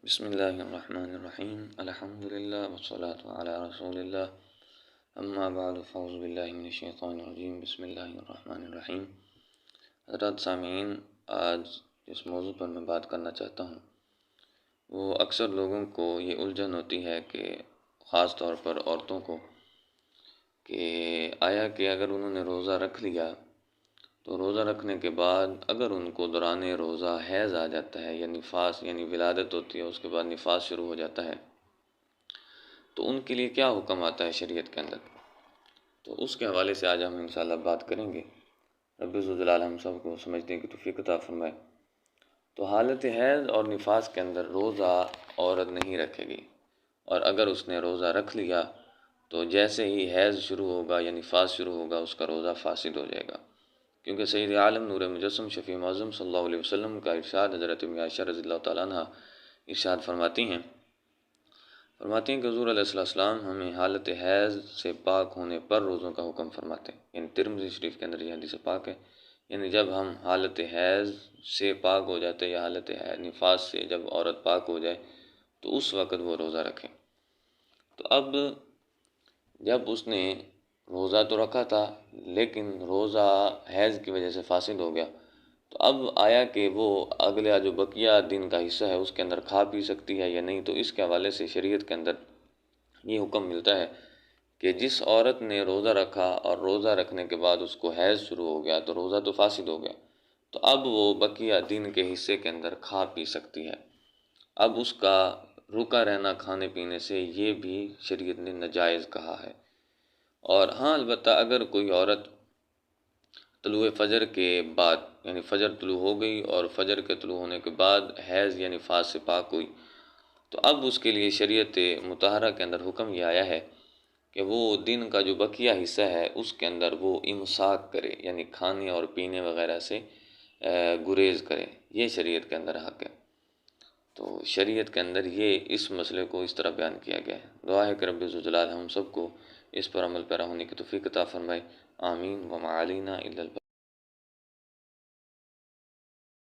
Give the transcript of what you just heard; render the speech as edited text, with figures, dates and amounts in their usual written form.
بسم اللہ الرحمن الرحیم الحمد للہ والصلاة علی رسول اللہ اما بعد فاعوذ باللہ من الشیطان الرجیم بسم اللہ الرحمن الرحیم۔ حضرات سامعین، آج جس موضوع پر میں بات کرنا چاہتا ہوں وہ اکثر لوگوں کو یہ الجھن ہوتی ہے کہ خاص طور پر عورتوں کو کہ آیا کہ اگر انہوں نے روزہ رکھ لیا تو روزہ رکھنے کے بعد اگر ان کو دوران روزہ حیض آ جاتا ہے یا نفاس یعنی ولادت ہوتی ہے، اس کے بعد نفاس شروع ہو جاتا ہے، تو ان کے لیے کیا حکم آتا ہے شریعت کے اندر۔ تو اس کے حوالے سے آج ہم انشاءاللہ بات کریں گے۔ رب ذوالجلال ہم سب کو سمجھنے کی توفیق عطا فرمائے۔ تو حالت حیض اور نفاس کے اندر روزہ عورت نہیں رکھے گی، اور اگر اس نے روزہ رکھ لیا تو جیسے ہی حیض شروع ہوگا یا نفاس شروع ہوگا اس کا روزہ فاسد ہو جائے گا، کیونکہ سید عالم نور مجسم شفیع معظم صلی اللہ علیہ وسلم کا ارشاد حضرت ام عائشہ رضی اللہ تعالیٰ عنہ ارشاد فرماتی ہیں کہ حضور علیہ السلام ہمیں حالت حیض سے پاک ہونے پر روزوں کا حکم فرماتے ہیں۔ یعنی ترمذی شریف کے اندر یہ حدیث پاک ہے، یعنی جب ہم حالت حیض سے پاک ہو جاتے یا حالت نفاس سے جب عورت پاک ہو جائے تو اس وقت وہ روزہ رکھیں۔ تو اب جب اس نے روزہ تو رکھا تھا لیکن روزہ حیض کی وجہ سے فاسد ہو گیا، تو اب آیا کہ وہ اگلا جو بقیہ دن کا حصہ ہے اس کے اندر کھا پی سکتی ہے یا نہیں۔ تو اس کے حوالے سے شریعت کے اندر یہ حکم ملتا ہے کہ جس عورت نے روزہ رکھا اور روزہ رکھنے کے بعد اس کو حیض شروع ہو گیا تو روزہ تو فاسد ہو گیا، تو اب وہ بقیہ دن کے حصے کے اندر کھا پی سکتی ہے۔ اب اس کا رکا رہنا کھانے پینے سے یہ بھی شریعت نے ناجائز کہا ہے۔ اور ہاں، البتہ اگر کوئی عورت طلوع فجر کے بعد یعنی فجر طلوع ہو گئی اور فجر کے طلوع ہونے کے بعد حیض یا نفاس سے پاک ہوئی، تو اب اس کے لیے شریعت مطہرہ کے اندر حکم یہ آیا ہے کہ وہ دن کا جو بقیہ حصہ ہے اس کے اندر وہ امساک کرے، یعنی کھانے اور پینے وغیرہ سے گریز کرے۔ یہ شریعت کے اندر حق ہے۔ تو شریعت کے اندر یہ اس مسئلے کو اس طرح بیان کیا گیا ہے۔ دعا ہے کہ رب ذوالجلال ہم سب کو اس پر عمل پیرا ہونے کی توفیق عطا فرمائے۔ آمین۔ وما علینا الا البلاغ۔